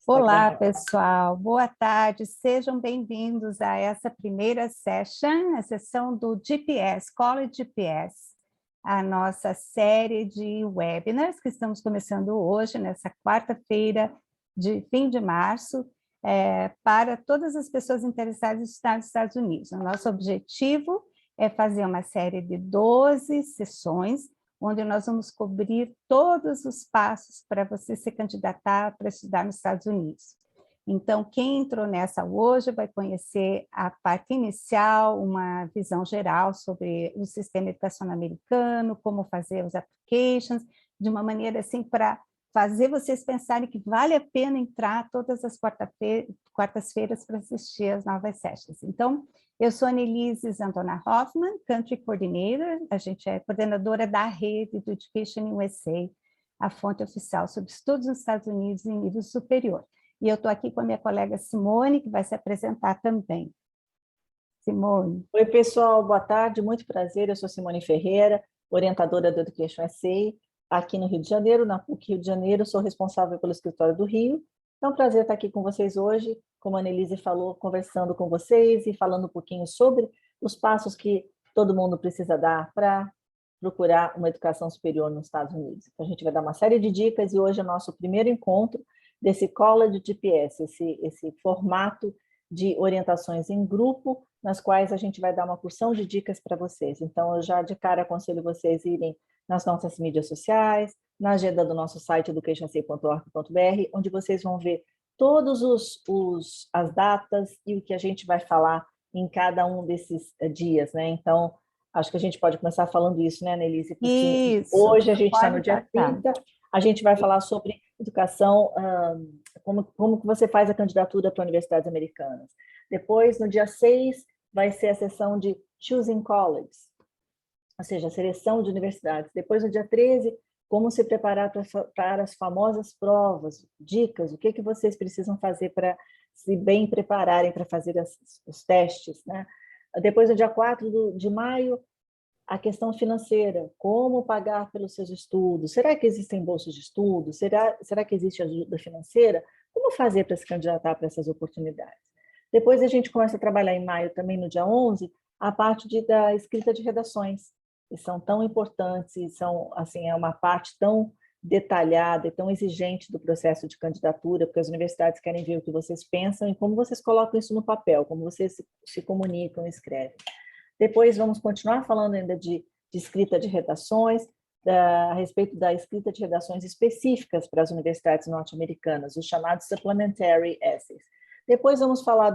Está Olá, gravando. pessoal. Boa tarde. Sejam bem-vindos a essa primeira session, a sessão do GPS, College GPS, a nossa série de webinars que estamos começando hoje, nessa quarta-feira de fim de março, para todas as pessoas interessadas em estudar nos Estados Unidos. O nosso objetivo é fazer uma série de 12 sessões, onde nós vamos cobrir todos os passos para você se candidatar para estudar nos Estados Unidos. Então, quem entrou nessa hoje vai conhecer a parte inicial, uma visão geral sobre o sistema educacional americano, como fazer os applications, de uma maneira assim para fazer vocês pensarem que vale a pena entrar todas as quartas-feiras para assistir as novas sessions. Então, eu sou a Annelise Zantona Hoffman, Country Coordinator, a gente é coordenadora da rede do Education USA, a fonte oficial sobre estudos nos Estados Unidos em nível superior. E eu estou aqui com a minha colega Simone, que vai se apresentar também. Simone. Oi, pessoal, boa tarde, muito prazer, eu sou Simone Ferreira, orientadora do Education USA, aqui no Rio de Janeiro, na PUC Rio de Janeiro, sou responsável pelo escritório do Rio. É um prazer estar aqui com vocês hoje, como a Annelise falou, conversando com vocês e falando um pouquinho sobre os passos que todo mundo precisa dar para procurar uma educação superior nos Estados Unidos. Então, a gente vai dar uma série de dicas e hoje é o nosso primeiro encontro desse College GPS, esse formato de orientações em grupo, nas quais a gente vai dar uma porção de dicas para vocês. Então, eu já de cara aconselho vocês a irem nas nossas mídias sociais, na agenda do nosso site educationsa.org.br, onde vocês vão ver todas as datas e o que a gente vai falar em cada um desses dias, né? Então, acho que a gente pode começar falando isso, né, Annelise? Porque Isso, hoje a gente está no dia tocar. 30, a gente vai falar sobre educação, como que você faz a candidatura para universidades americanas. Depois, no dia 6, vai ser a sessão de Choosing Colleges, ou seja, a seleção de universidades. Depois, no dia 13, como se preparar para as famosas provas, dicas, o que vocês precisam fazer para se bem prepararem para fazer os testes, né? Depois, no dia 4 de maio, a questão financeira, como pagar pelos seus estudos, será que existem bolsas de estudo, será que existe ajuda financeira? Como fazer para se candidatar para essas oportunidades? Depois a gente começa a trabalhar em maio, também no dia 11, a parte da escrita de redações, que são tão importantes e são, assim, é uma parte tão detalhada e tão exigente do processo de candidatura, porque as universidades querem ver o que vocês pensam e como vocês colocam isso no papel, como vocês se comunicam e escrevem. Depois vamos continuar falando ainda de escrita de redações, a respeito da escrita de redações específicas para as universidades norte-americanas, os chamados supplementary essays. Depois vamos falar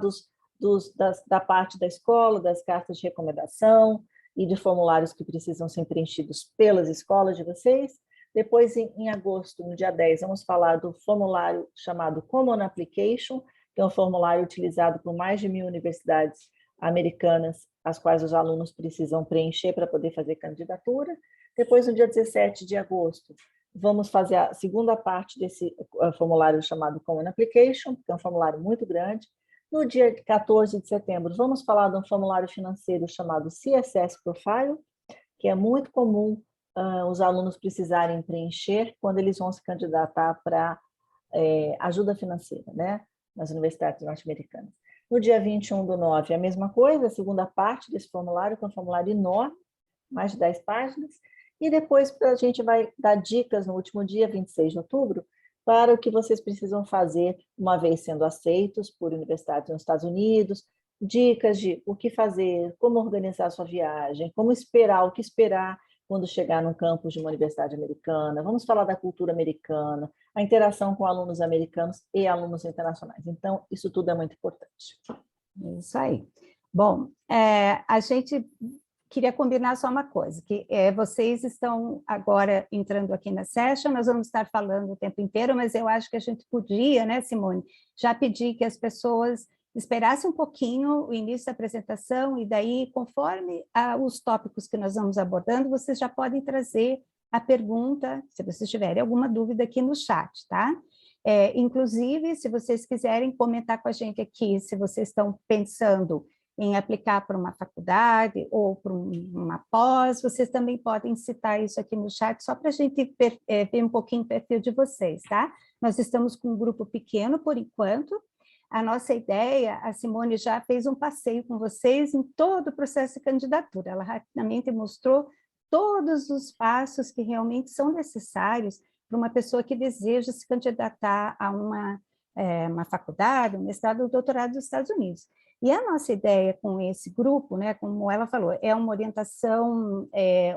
da parte da escola, das cartas de recomendação e de formulários que precisam ser preenchidos pelas escolas de vocês. Depois, em agosto, no dia 10, vamos falar do formulário chamado Common Application, que é um formulário utilizado por mais de 1.000 universidades americanas, as quais os alunos precisam preencher para poder fazer candidatura. Depois, no dia 17 de agosto, vamos fazer a segunda parte desse formulário chamado Common Application, que é um formulário muito grande. No dia 14 de setembro, vamos falar de um formulário financeiro chamado CSS Profile, que é muito comum os alunos precisarem preencher quando eles vão se candidatar para ajuda financeira, né, nas universidades norte-americanas. No dia 21/9, a mesma coisa, a segunda parte desse formulário, que é um formulário enorme, mais de 10 páginas, e depois a gente vai dar dicas no último dia, 26 de outubro, para o que vocês precisam fazer uma vez sendo aceitos por universidades nos Estados Unidos, dicas de o que fazer, como organizar a sua viagem, como esperar, o que esperar quando chegar no campus de uma universidade americana. Vamos falar da cultura americana, a interação com alunos americanos e alunos internacionais. Então, isso tudo é muito importante. Isso aí. Bom, a gente queria combinar só uma coisa, que vocês estão agora entrando aqui na session, nós vamos estar falando o tempo inteiro, mas eu acho que a gente podia, né, Simone, já pedir que as pessoas esperassem um pouquinho o início da apresentação e daí, conforme os tópicos que nós vamos abordando, vocês já podem trazer a pergunta, se vocês tiverem alguma dúvida aqui no chat, tá? Inclusive, se vocês quiserem comentar com a gente aqui, se vocês estão pensando em aplicar para uma faculdade ou para uma pós, vocês também podem citar isso aqui no chat, só para a gente ver um pouquinho o perfil de vocês, tá? Nós estamos com um grupo pequeno, por enquanto. A nossa ideia, a Simone já fez um passeio com vocês em todo o processo de candidatura. Ela rapidamente mostrou todos os passos que realmente são necessários para uma pessoa que deseja se candidatar a uma faculdade, um mestrado ou doutorado dos Estados Unidos. E a nossa ideia com esse grupo, né, como ela falou, é uma orientação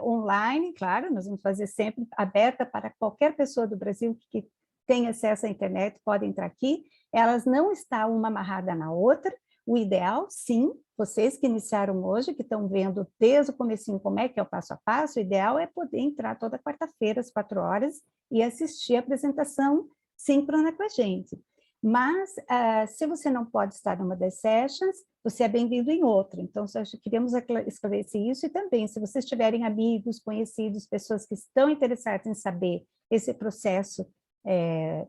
online, claro, nós vamos fazer sempre aberta para qualquer pessoa do Brasil que tem acesso à internet, pode entrar aqui. Elas não estão uma amarrada na outra. O ideal, sim, vocês que iniciaram hoje, que estão vendo desde o comecinho como é que é o passo a passo, o ideal é poder entrar toda quarta-feira às 4 horas e assistir a apresentação síncrona com a gente. Mas, se você não pode estar numa das sessions, você é bem-vindo em outra. Então, queremos esclarecer isso, e também, se vocês tiverem amigos, conhecidos, pessoas que estão interessadas em saber esse processo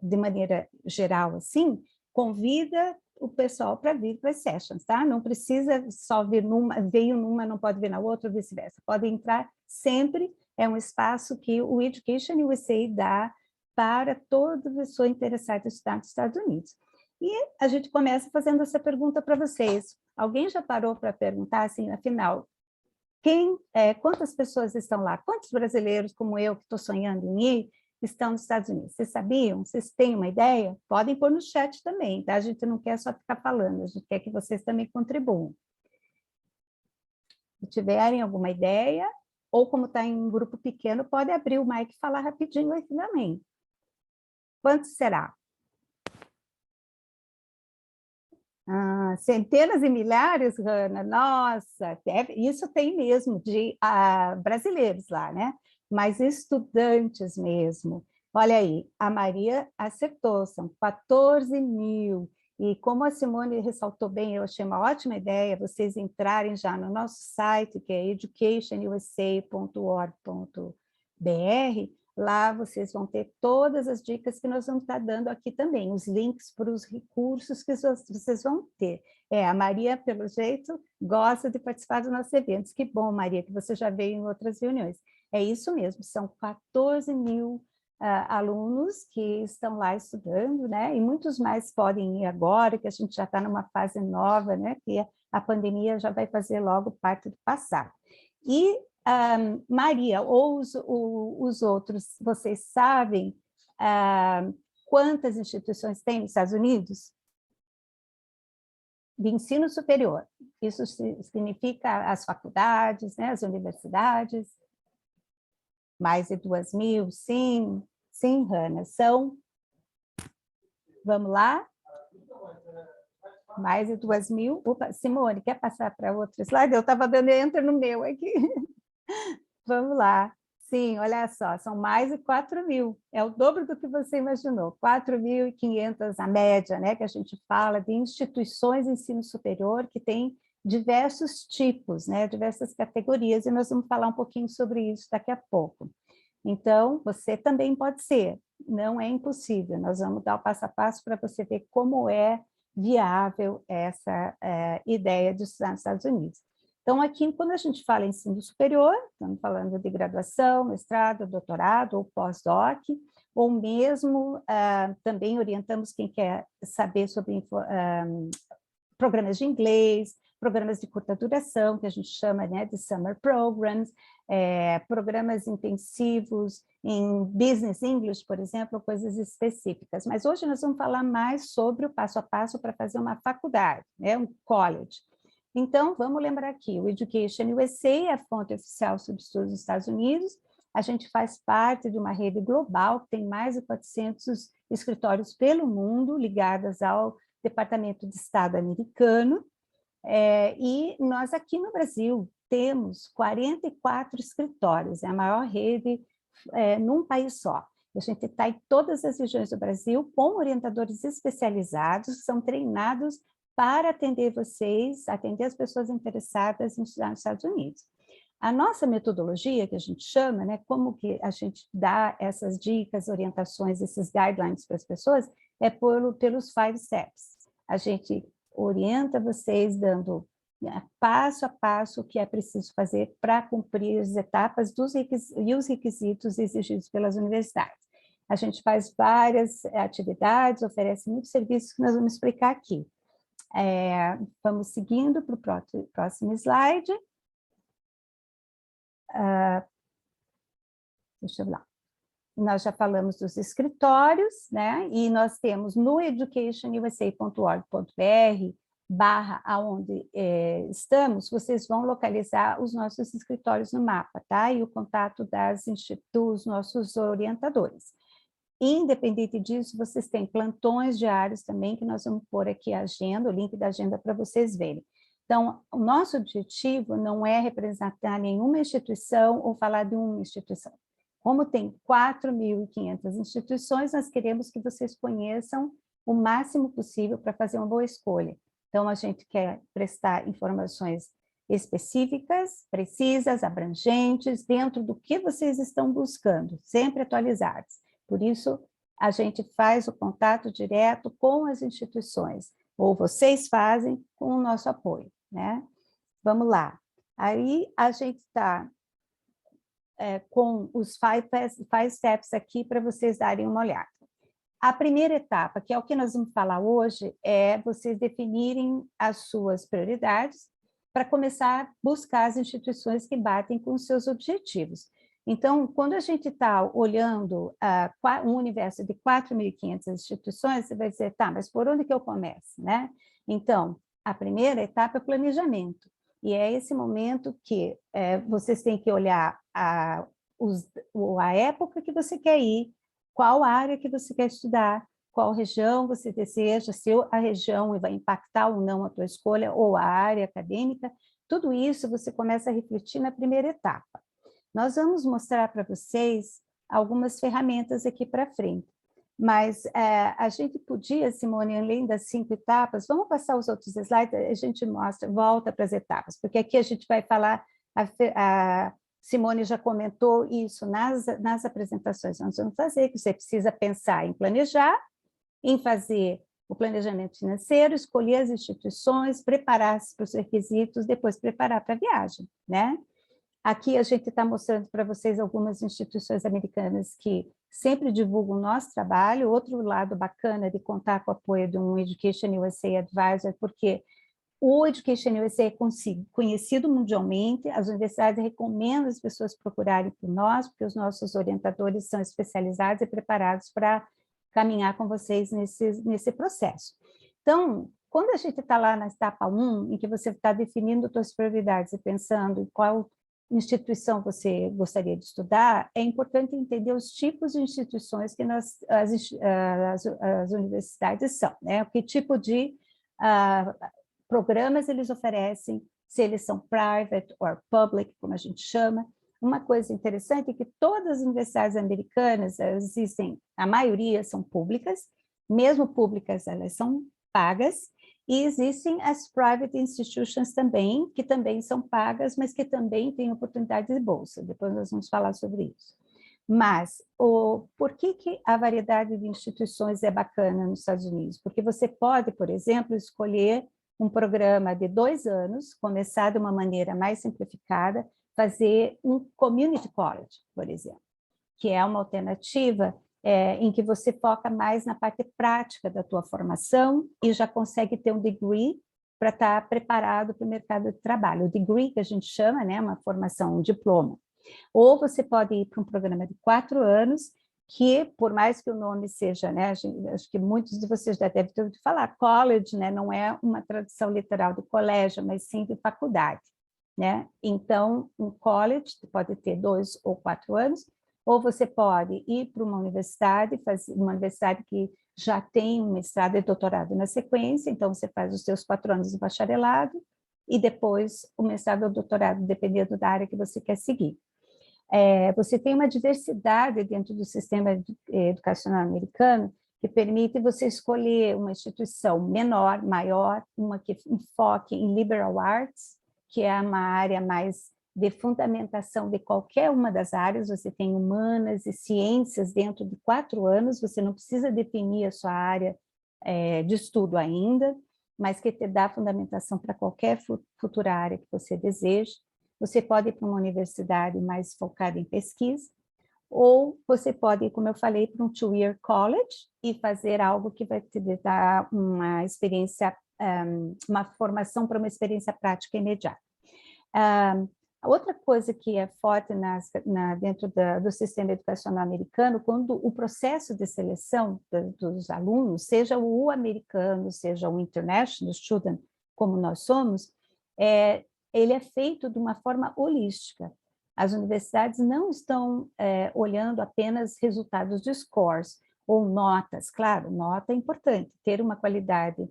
de maneira geral, assim, convida o pessoal para vir para as sessions, tá? Não precisa só vir numa, veio numa, não pode vir na outra, ou vice-versa. Pode entrar sempre, é um espaço que o Education USA dá para toda pessoa interessada em estudar nos Estados Unidos. E a gente começa fazendo essa pergunta para vocês. Alguém já parou para perguntar, assim, afinal, quantas pessoas estão lá? Quantos brasileiros como eu, que estou sonhando em ir, estão nos Estados Unidos? Vocês sabiam? Vocês têm uma ideia? Podem pôr no chat também, tá? A gente não quer só ficar falando, a gente quer que vocês também contribuam. Se tiverem alguma ideia, ou como está em um grupo pequeno, pode abrir o mic e falar rapidinho aí também. Quantos será? Centenas e milhares, Hanna? Nossa, isso tem mesmo, de brasileiros lá, né? Mas estudantes mesmo. Olha aí, a Maria acertou, são 14 mil. E como a Simone ressaltou bem, eu achei uma ótima ideia vocês entrarem já no nosso site, que é educationusa.org.br. Lá vocês vão ter todas as dicas que nós vamos estar dando aqui também, os links para os recursos que vocês vão ter. A Maria, pelo jeito, gosta de participar dos nossos eventos. Que bom, Maria, que você já veio em outras reuniões. É isso mesmo, são 14 mil alunos que estão lá estudando, né? E muitos mais podem ir agora, que a gente já está numa fase nova, né? Que a pandemia já vai fazer logo parte do passado. E Maria, ou os outros, vocês sabem quantas instituições tem nos Estados Unidos? De ensino superior. Isso significa as faculdades, né, as universidades. Mais de 2 mil, sim, Hanna. São, vamos lá? Mais de 2 mil. Opa, Simone, quer passar para outro slide? Eu estava dando enter no meu aqui. Vamos lá. Sim, olha só, são mais de 4 mil. É o dobro do que você imaginou. 4.500 a média, né? Que a gente fala de instituições de ensino superior que tem diversos tipos, né? Diversas categorias, e nós vamos falar um pouquinho sobre isso daqui a pouco. Então, você também pode ser, não é impossível. Nós vamos dar o passo a passo para você ver como é viável essa ideia de estudar nos Estados Unidos. Então, aqui, quando a gente fala em ensino superior, estamos falando de graduação, mestrado, doutorado ou pós-doc, ou mesmo também orientamos quem quer saber sobre programas de inglês, programas de curta duração, que a gente chama, né, de summer programs, programas intensivos em business English, por exemplo, coisas específicas. Mas hoje nós vamos falar mais sobre o passo a passo para fazer uma faculdade, né, um college. Então, vamos lembrar aqui, o Education USA é a fonte oficial sobre estudos dos Estados Unidos. A gente faz parte de uma rede global que tem mais de 400 escritórios pelo mundo, ligadas ao Departamento de Estado americano. E nós aqui no Brasil temos 44 escritórios, é a maior rede num país só. A gente está em todas as regiões do Brasil com orientadores especializados, que são treinados para atender vocês, atender as pessoas interessadas em estudar nos Estados Unidos. A nossa metodologia, que a gente chama, né, como que a gente dá essas dicas, orientações, esses guidelines para as pessoas, é pelos 5 steps. A gente orienta vocês dando passo a passo o que é preciso fazer para cumprir as etapas e os requisitos exigidos pelas universidades. A gente faz várias atividades, oferece muitos serviços que nós vamos explicar aqui. Vamos seguindo para o próximo slide. Deixa eu ver lá. Nós já falamos dos escritórios, né? E nós temos no educationusa.org.br /aonde estamos, vocês vão localizar os nossos escritórios no mapa, tá? E o contato dos nossos orientadores. Independente disso, vocês têm plantões diários também, que nós vamos pôr aqui a agenda, o link da agenda para vocês verem. Então, o nosso objetivo não é representar nenhuma instituição ou falar de uma instituição. Como tem 4.500 instituições, nós queremos que vocês conheçam o máximo possível para fazer uma boa escolha. Então, a gente quer prestar informações específicas, precisas, abrangentes, dentro do que vocês estão buscando, sempre atualizadas. Por isso, a gente faz o contato direto com as instituições, ou vocês fazem com o nosso apoio, né? Vamos lá. Aí, a gente está com os five steps aqui para vocês darem uma olhada. A primeira etapa, que é o que nós vamos falar hoje, é vocês definirem as suas prioridades para começar a buscar as instituições que batem com os seus objetivos. Então, quando a gente está olhando um universo de 4.500 instituições, você vai dizer, tá, mas por onde que eu começo, né? Então, a primeira etapa é o planejamento. E é esse momento que vocês têm que olhar a época que você quer ir, qual área que você quer estudar, qual região você deseja, se a região vai impactar ou não a tua escolha, ou a área acadêmica, tudo isso você começa a refletir na primeira etapa. Nós vamos mostrar para vocês algumas ferramentas aqui para frente, mas a gente podia, Simone, além das 5 etapas, vamos passar os outros slides, a gente volta para as etapas, porque aqui a gente vai falar, a Simone já comentou isso nas apresentações, nós vamos fazer, que você precisa pensar em planejar, em fazer o planejamento financeiro, escolher as instituições, preparar-se para os requisitos, depois preparar para a viagem, né? Aqui a gente está mostrando para vocês algumas instituições americanas que sempre divulgam o nosso trabalho. Outro lado bacana de contar com o apoio de um Education USA Advisor, porque o Education USA é conhecido mundialmente, as universidades recomendam as pessoas procurarem por nós, porque os nossos orientadores são especializados e preparados para caminhar com vocês nesse processo. Então, quando a gente está lá na etapa 1, em que você está definindo suas prioridades e pensando em qual instituição você gostaria de estudar, é importante entender os tipos de instituições que as universidades são, né? Que tipo de programas eles oferecem, se eles são private or public, como a gente chama. Uma coisa interessante é que todas as universidades americanas existem, a maioria são públicas, mesmo públicas elas são pagas, e existem as private institutions também, que também são pagas, mas que também têm oportunidade de bolsa. Depois nós vamos falar sobre isso. Mas, por que a variedade de instituições é bacana nos Estados Unidos? Porque você pode, por exemplo, escolher um programa de 2 anos, começar de uma maneira mais simplificada, fazer um community college, por exemplo, que é uma alternativa em que você foca mais na parte prática da tua formação e já consegue ter um degree para estar preparado para o mercado de trabalho. O degree que a gente chama, né, uma formação, um diploma. Ou você pode ir para um programa de 4 anos, que por mais que o nome seja, né, acho que muitos de vocês já devem ter ouvido falar, college, né, não é uma tradução literal de colégio, mas sim de faculdade, né? Então, um college pode ter 2 ou 4 anos, ou você pode ir para uma universidade que já tem um mestrado e doutorado na sequência, então você faz os seus 4 anos de bacharelado, e depois o mestrado ou doutorado, dependendo da área que você quer seguir. Você tem uma diversidade dentro do sistema educacional americano que permite você escolher uma instituição menor, maior, uma que enfoque em liberal arts, que é uma área mais de fundamentação de qualquer uma das áreas. Você tem humanas e ciências dentro de 4 anos, você não precisa definir a sua área de estudo ainda. mas que te dá fundamentação para qualquer futura área que você deseje. Você pode ir para uma universidade mais focada em pesquisa, ou você pode ir, como eu falei, para um two-year college e fazer algo que vai te dar uma experiência, uma formação para uma experiência prática imediata. Outra coisa que é forte dentro do sistema educacional americano, quando o processo de seleção dos alunos, seja o americano, seja o international student, como nós somos, ele é feito de uma forma holística. As universidades não estão olhando apenas resultados de scores ou notas. Claro, nota é importante, ter uma qualidade,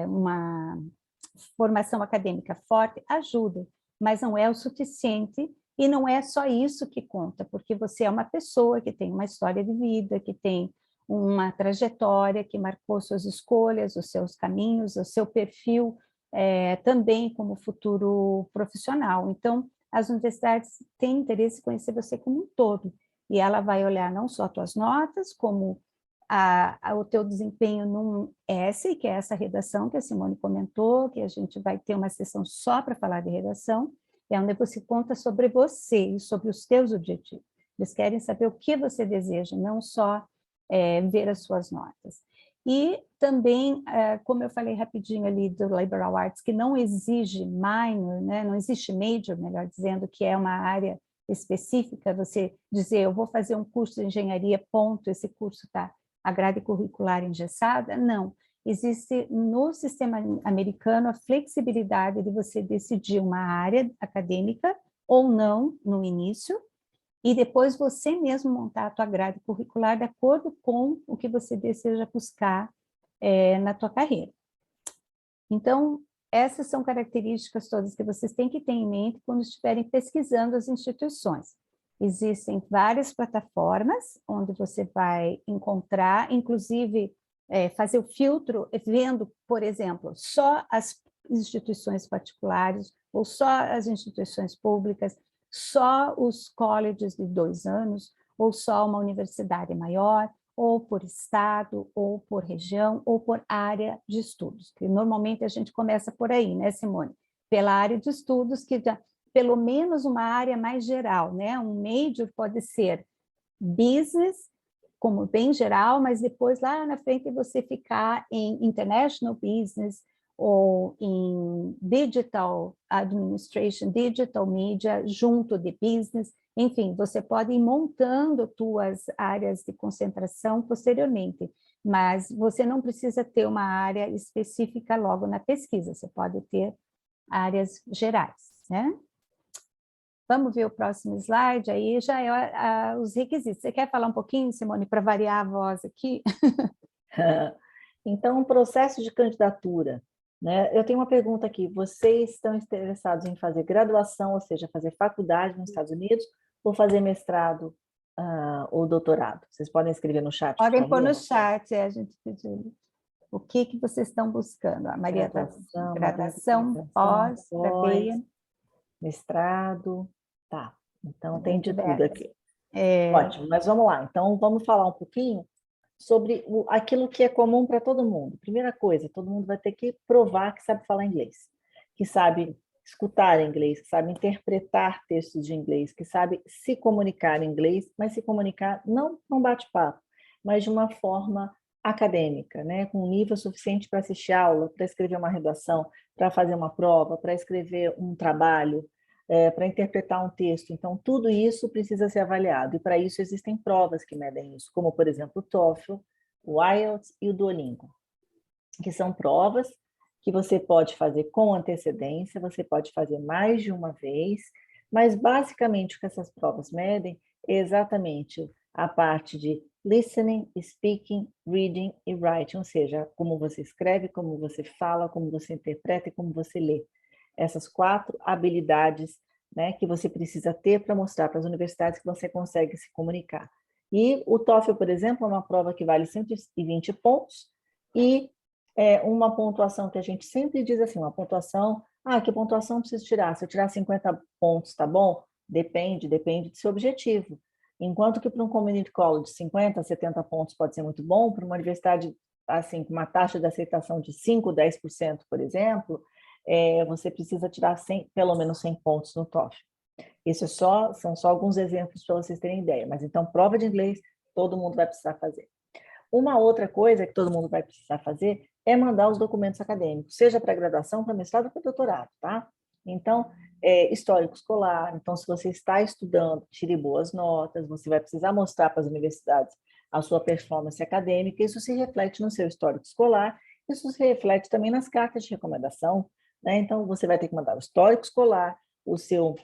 uma formação acadêmica forte ajuda, mas não é o suficiente e não é só isso que conta, porque você é uma pessoa que tem uma história de vida, que tem uma trajetória, que marcou suas escolhas, os seus caminhos, o seu perfil também como futuro profissional. Então, as universidades têm interesse em conhecer você como um todo, e ela vai olhar não só as tuas notas, como o teu desempenho num essay, que é essa redação que a Simone comentou, que a gente vai ter uma sessão só para falar de redação, é onde você conta sobre você e sobre os teus objetivos. Eles querem saber o que você deseja, não só ver as suas notas. E também, como eu falei rapidinho ali do Liberal Arts, que não exige minor, né, não existe major, melhor dizendo, que é uma área específica, você dizer, eu vou fazer um curso de engenharia, ponto, esse curso está a grade curricular engessada, não. Existe no sistema americano a flexibilidade de você decidir uma área acadêmica ou não no início, e depois você mesmo montar a tua grade curricular de acordo com o que você deseja buscar na tua carreira. Então, essas são características todas que vocês têm que ter em mente quando estiverem pesquisando as instituições. Existem várias plataformas onde você vai encontrar, inclusive fazer o filtro, vendo, por exemplo, só as instituições particulares ou só as instituições públicas, só os colleges de 2 anos, ou só uma universidade maior, ou por estado, ou por região, ou por área de estudos, que normalmente a gente começa por aí, né, Simone? Pela área de estudos, que já, pelo menos uma área mais geral, né? Um major pode ser business, como bem geral, mas depois lá na frente você ficar em international business, ou em digital administration, digital media, junto de business, enfim, você pode ir montando tuas áreas de concentração posteriormente, mas você não precisa ter uma área específica logo na pesquisa, você pode ter áreas gerais, né? Vamos ver o próximo slide, aí já é os requisitos. Você quer falar um pouquinho, Simone, para variar a voz aqui? Então, o processo de candidatura, né? Eu tenho uma pergunta aqui. Vocês estão interessados em fazer graduação, ou seja, fazer faculdade nos Estados Unidos, ou fazer mestrado ou doutorado? Vocês podem escrever no chat, por Podem pôr favor? no chat, a gente pediu. O que vocês estão buscando? A Maria está graduação, pós, mestrado, tá. Então, tem de tudo diversas. aqui. Ótimo, mas vamos lá. Então, vamos falar um pouquinho sobre aquilo que é comum para todo mundo. Primeira coisa, todo mundo vai ter que provar que sabe falar inglês, que sabe escutar inglês, que sabe interpretar textos de inglês, que sabe se comunicar em inglês, mas se comunicar não num bate-papo, mas de uma forma acadêmica, né? Com um nível suficiente para assistir aula, para escrever uma redação, para fazer uma prova, para escrever um trabalho, para interpretar um texto. Então, tudo isso precisa ser avaliado, e para isso existem provas que medem isso, como, por exemplo, o TOEFL, o IELTS e o Duolingo, que são provas que você pode fazer com antecedência, você pode fazer mais de uma vez, mas basicamente o que essas provas medem é exatamente a parte de listening, speaking, reading e writing, ou seja, como você escreve, como você fala, como você interpreta e como você lê. Essas 4 habilidades, né, que você precisa ter para mostrar para as universidades que você consegue se comunicar. E o TOEFL, por exemplo, é uma prova que vale 120 pontos e uma pontuação que a gente sempre diz assim, uma pontuação, que pontuação preciso tirar? Se eu tirar 50 pontos, tá bom? Depende do seu objetivo. Enquanto que para um community college, 50, 70 pontos pode ser muito bom, para uma universidade assim, com uma taxa de aceitação de 5, 10%, por exemplo, você precisa tirar 100, pelo menos 100 pontos no TOEFL. Isso são só alguns exemplos para vocês terem ideia. Mas então, prova de inglês, todo mundo vai precisar fazer. Uma outra coisa que todo mundo vai precisar fazer é mandar os documentos acadêmicos, seja para graduação, para mestrado ou para doutorado, tá? Então, histórico escolar. Então, se você está estudando, tire boas notas, você vai precisar mostrar para as universidades a sua performance acadêmica, isso se reflete no seu histórico escolar, isso se reflete também nas cartas de recomendação, né? Então, você vai ter que mandar o histórico escolar, o seu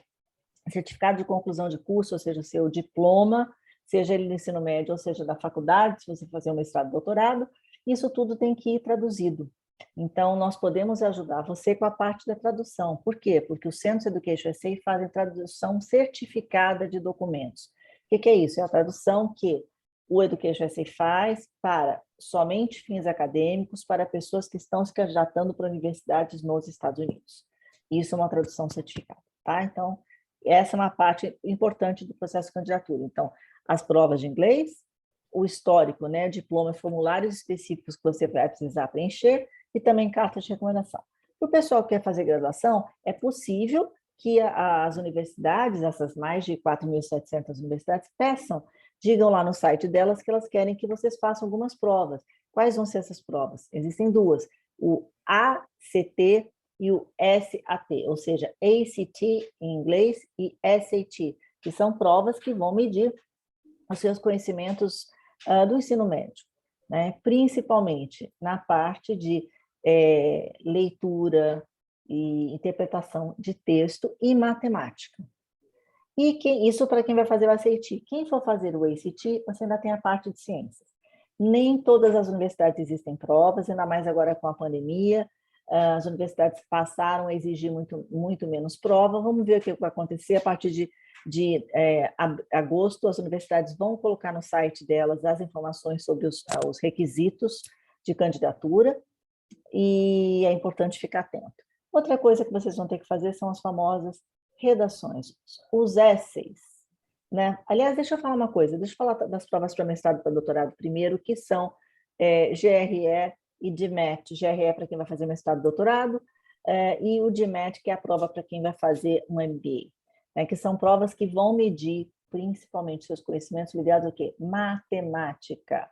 certificado de conclusão de curso, ou seja, o seu diploma, seja ele do ensino médio, ou seja, da faculdade, se você fazer um mestrado, doutorado, isso tudo tem que ir traduzido. Então, nós podemos ajudar você com a parte da tradução. Por quê? Porque os Centros Education SA fazem tradução certificada de documentos. O que é isso? É a tradução que o Education SA faz para somente fins acadêmicos, para pessoas que estão se candidatando para universidades nos Estados Unidos. Isso é uma tradução certificada, tá? Então, essa é uma parte importante do processo de candidatura. Então, as provas de inglês, o histórico, né, diploma e formulários específicos que você vai precisar preencher e também cartas de recomendação. Para o pessoal que quer fazer graduação, é possível que as universidades, essas mais de 4.700 universidades, peçam, digam lá no site delas que elas querem que vocês façam algumas provas. Quais vão ser essas provas? Existem duas, o ACT e o SAT, ou seja, ACT em inglês e SAT, que são provas que vão medir os seus conhecimentos do ensino médio, né? Principalmente na parte de leitura e interpretação de texto e matemática. E isso para quem vai fazer o ACT. Quem for fazer o ACT, você ainda tem a parte de ciências. Nem todas as universidades existem provas, ainda mais agora com a pandemia. As universidades passaram a exigir muito menos prova. Vamos ver o que vai acontecer a partir de agosto. As universidades vão colocar no site delas as informações sobre os requisitos de candidatura e é importante ficar atento. Outra coisa que vocês vão ter que fazer são as famosas redações, os essays, né? Aliás, deixa eu falar uma coisa, deixa eu falar das provas para mestrado e para doutorado primeiro, que são GRE e GMAT. GRE para quem vai fazer mestrado e doutorado, e o GMAT, que é a prova para quem vai fazer um MBA, né? Que são provas que vão medir principalmente seus conhecimentos ligados ao quê? Matemática,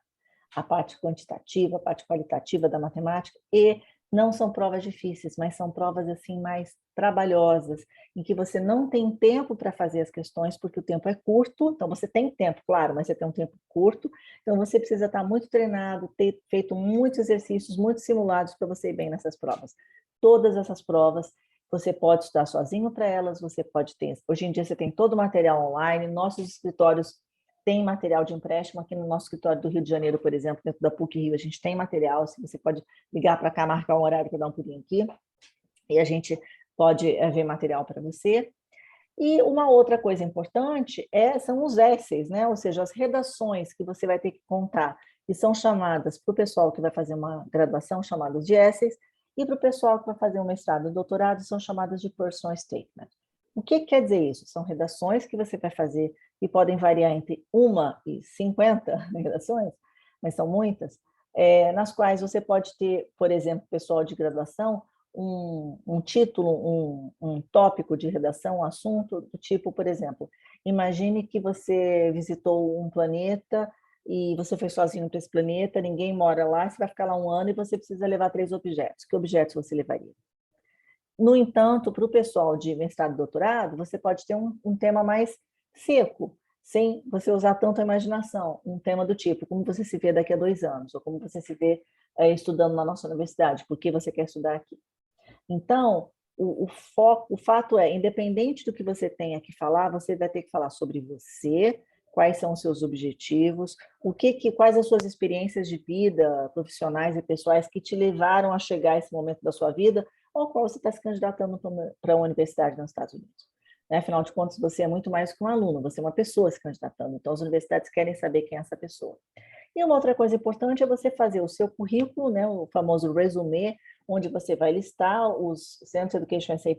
a parte quantitativa, a parte qualitativa da matemática, e não são provas difíceis, mas são provas assim mais trabalhosas, em que você não tem tempo para fazer as questões, porque o tempo é curto, então você tem tempo, claro, mas você tem um tempo curto, então você precisa estar muito treinado, ter feito muitos exercícios, muitos simulados para você ir bem nessas provas. Todas essas provas, você pode estudar sozinho para elas, você pode ter, hoje em dia você tem todo o material online, nossos escritórios tem material de empréstimo aqui no nosso escritório do Rio de Janeiro, por exemplo, dentro da PUC Rio, a gente tem material, se você pode ligar para cá, marcar um horário para dar um pulinho aqui, e a gente pode ver material para você. E uma outra coisa importante são os essays, né? Ou seja, as redações que você vai ter que contar, que são chamadas para o pessoal que vai fazer uma graduação, chamadas de essays, e para o pessoal que vai fazer um mestrado e doutorado, são chamadas de personal statement. O que quer dizer isso? São redações que você vai fazer e podem variar entre 1 e 50 redações, mas são muitas, nas quais você pode ter, por exemplo, pessoal de graduação, um título, um tópico de redação, um assunto do tipo, por exemplo, imagine que você visitou um planeta e você foi sozinho para esse planeta, ninguém mora lá, você vai ficar lá um ano e você precisa levar 3 objetos. Que objetos você levaria? No entanto, para o pessoal de mestrado e doutorado, você pode ter um tema mais seco, sem você usar tanto a imaginação, um tema do tipo, como você se vê daqui a 2 anos, ou como você se vê estudando na nossa universidade, por que você quer estudar aqui. Então, o fato é, independente do que você tenha que falar, você vai ter que falar sobre você, quais são os seus objetivos, quais as suas experiências de vida, profissionais e pessoais que te levaram a chegar a esse momento da sua vida, ao qual você está se candidatando para uma universidade nos Estados Unidos. Afinal de contas, você é muito mais que um aluno, você é uma pessoa se candidatando, então as universidades querem saber quem é essa pessoa. E uma outra coisa importante é você fazer o seu currículo, né, o famoso resumê, onde você vai listar, os Centros Education SA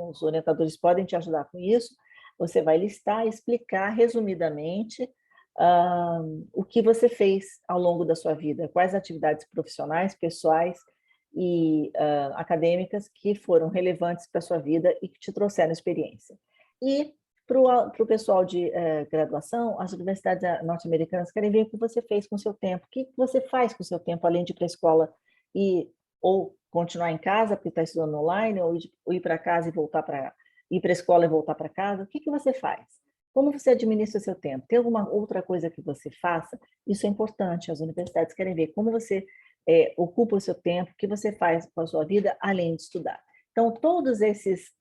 os orientadores podem te ajudar com isso, você vai listar, explicar resumidamente o que você fez ao longo da sua vida, quais atividades profissionais, pessoais e acadêmicas que foram relevantes para a sua vida e que te trouxeram experiência. E para o pessoal de graduação, as universidades norte-americanas querem ver o que você fez com o seu tempo, o que você faz com o seu tempo, além de ir para a escola ou continuar em casa, porque está estudando online, ou ir para casa e voltar para ir para a escola e voltar para casa, o que você faz? Como você administra o seu tempo? Tem alguma outra coisa que você faça? Isso é importante, as universidades querem ver como você ocupa o seu tempo, o que você faz com a sua vida, além de estudar. Então, todos esses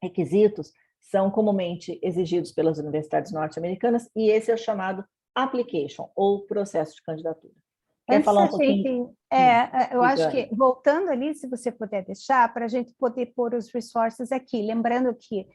requisitos são comumente exigidos pelas universidades norte-americanas e esse é o chamado application, ou processo de candidatura. Quer Antes falar a um pouquinho? gente, eu acho que, voltando ali, se você puder deixar, para a gente poder pôr os resources aqui, lembrando que,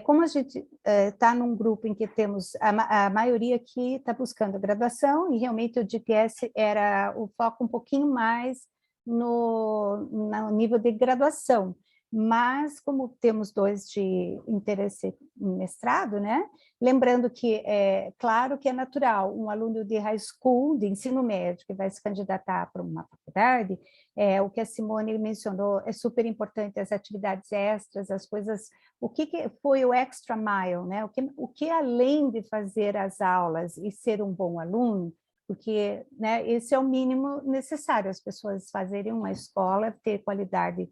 como a gente está num grupo em que temos, a maioria aqui está buscando graduação, e realmente o GPS era o foco um pouquinho mais no nível de graduação, mas como temos 2 de interesse em mestrado, né? Lembrando que claro que é natural, um aluno de high school, de ensino médio, que vai se candidatar para uma faculdade, o que a Simone mencionou é super importante, as atividades extras, as coisas, o que foi o extra mile, né? O que além de fazer as aulas e ser um bom aluno, porque né, esse é o mínimo necessário, as pessoas fazerem uma escola, ter qualidade,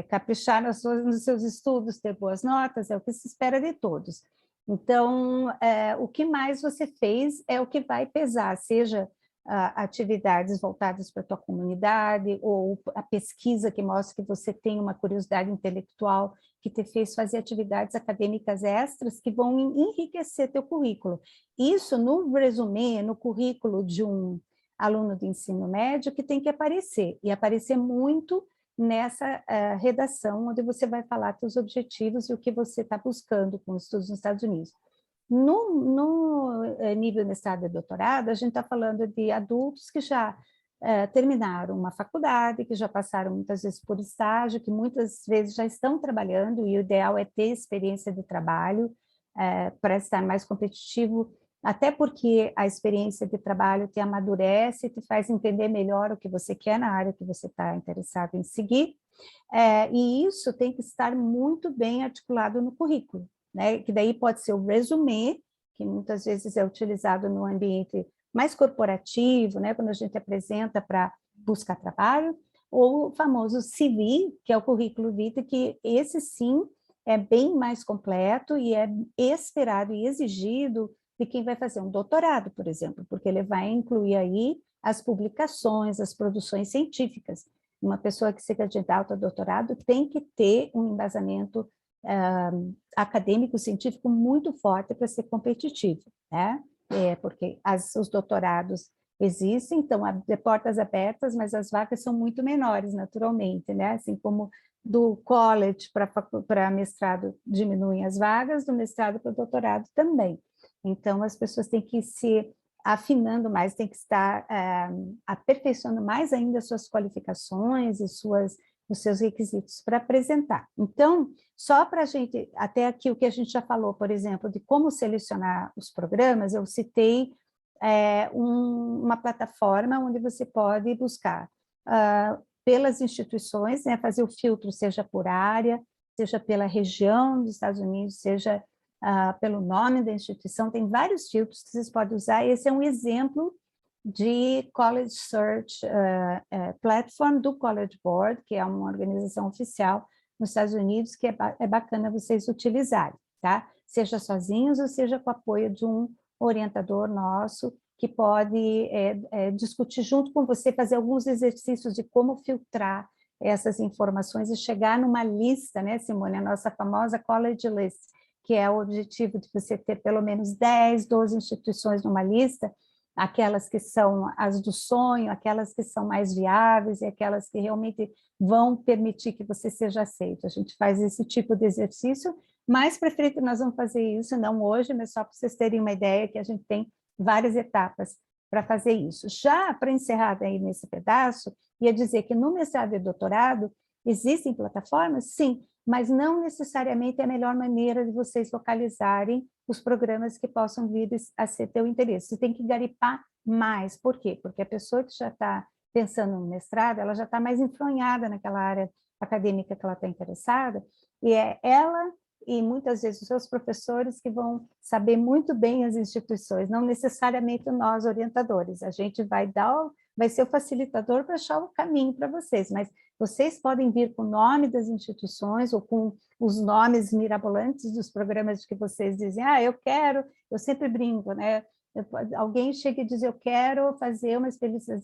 caprichar nos seus estudos, ter boas notas, é o que se espera de todos. Então, o que mais você fez é o que vai pesar, seja atividades voltadas para a tua comunidade, ou a pesquisa que mostra que você tem uma curiosidade intelectual, que te fez fazer atividades acadêmicas extras que vão enriquecer teu currículo. Isso no resumê, no currículo de um aluno de ensino médio, que tem que aparecer, e aparecer muito nessa redação, onde você vai falar seus objetivos e o que você está buscando com os estudos nos Estados Unidos. No nível mestrado e doutorado, a gente está falando de adultos que já terminaram uma faculdade, que já passaram muitas vezes por estágio, que muitas vezes já estão trabalhando, e o ideal é ter experiência de trabalho para estar mais competitivo, até porque a experiência de trabalho te amadurece, te faz entender melhor o que você quer na área que você está interessado em seguir, e isso tem que estar muito bem articulado no currículo, né? Que daí pode ser o resumê, que muitas vezes é utilizado no ambiente mais corporativo, né? Quando a gente apresenta para buscar trabalho, ou o famoso CV, que é o currículo vitae, que esse sim é bem mais completo e é esperado e exigido de quem vai fazer um doutorado, por exemplo, porque ele vai incluir aí as publicações, as produções científicas. Uma pessoa que se candidata ao doutorado tem que ter um embasamento acadêmico, científico muito forte para ser competitivo, né? Porque os doutorados existem, então há portas abertas, mas as vagas são muito menores, naturalmente, né? Assim como do college para mestrado diminuem as vagas, do mestrado para doutorado também. Então, as pessoas têm que se afinando mais, têm que estar aperfeiçoando mais ainda suas qualificações e os seus requisitos para apresentar. Então, só para a gente, até aqui o que a gente já falou, por exemplo, de como selecionar os programas, eu citei uma plataforma onde você pode buscar pelas instituições, né, fazer o filtro, seja por área, seja pela região dos Estados Unidos, seja pelo nome da instituição, tem vários filtros que vocês podem usar. Esse é um exemplo de College Search Platform do College Board, que é uma organização oficial nos Estados Unidos, que é bacana vocês utilizarem, tá? Seja sozinhos ou seja com o apoio de um orientador nosso, que pode discutir junto com você, fazer alguns exercícios de como filtrar essas informações e chegar numa lista, né, Simone, a nossa famosa College List, que é o objetivo de você ter pelo menos 10, 12 instituições numa lista, aquelas que são as do sonho, aquelas que são mais viáveis e aquelas que realmente vão permitir que você seja aceito. A gente faz esse tipo de exercício, mas prefiro que nós vamos fazer isso, não hoje, mas só para vocês terem uma ideia que a gente tem várias etapas para fazer isso. Já para encerrar aí nesse pedaço, ia dizer que no mestrado e doutorado existem plataformas? Sim, mas não necessariamente é a melhor maneira de vocês localizarem os programas que possam vir a ser teu interesse. Você tem que garipar mais. Por quê? Porque a pessoa que já está pensando no mestrado, ela já está mais enfronhada naquela área acadêmica que ela está interessada, e é ela e muitas vezes os seus professores que vão saber muito bem as instituições, não necessariamente nós orientadores. A gente vai ser o facilitador para achar o caminho para vocês, mas vocês podem vir com o nome das instituições ou com os nomes mirabolantes dos programas que vocês dizem, eu sempre brinco, né? Alguém chega e diz, eu quero fazer uma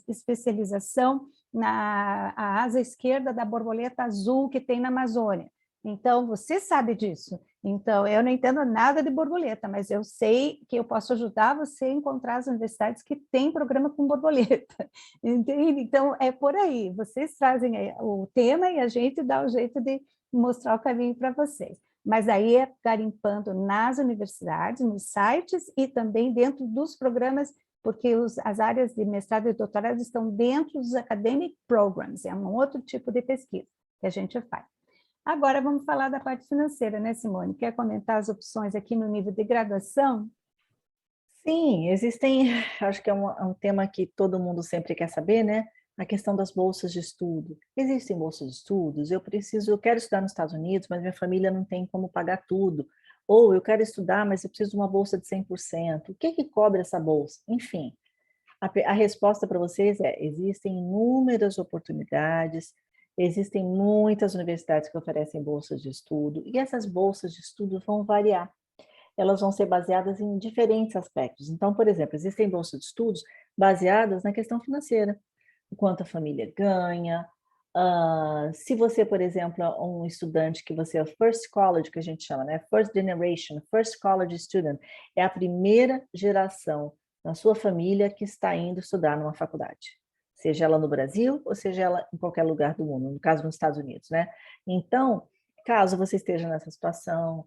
especialização na asa esquerda da borboleta azul que tem na Amazônia. Então, você sabe disso. Então, eu não entendo nada de borboleta, mas eu sei que eu posso ajudar você a encontrar as universidades que têm programa com borboleta. Entende? Então, é por aí. Vocês trazem o tema e a gente dá o jeito de mostrar o caminho para vocês. Mas aí é garimpando nas universidades, nos sites e também dentro dos programas, porque as áreas de mestrado e doutorado estão dentro dos academic programs, é um outro tipo de pesquisa que a gente faz. Agora vamos falar da parte financeira, né, Simone? Quer comentar as opções aqui no nível de graduação? Sim, existem, acho que é um tema que todo mundo sempre quer saber, né? A questão das bolsas de estudo. Existem bolsas de estudos? Eu quero estudar nos Estados Unidos, mas minha família não tem como pagar tudo. Ou eu quero estudar, mas eu preciso de uma bolsa de 100%. O que cobre essa bolsa? Enfim, a resposta para vocês é: existem inúmeras oportunidades, existem muitas universidades que oferecem bolsas de estudo, e essas bolsas de estudo vão variar. Elas vão ser baseadas em diferentes aspectos. Então, por exemplo, existem bolsas de estudos baseadas na questão financeira, o quanto a família ganha, se você, por exemplo, é um estudante que você é first college, que a gente chama, né? First generation, first college student, é a primeira geração na sua família que está indo estudar numa faculdade, seja ela no Brasil ou seja ela em qualquer lugar do mundo, no caso nos Estados Unidos, né? Então, caso você esteja nessa situação,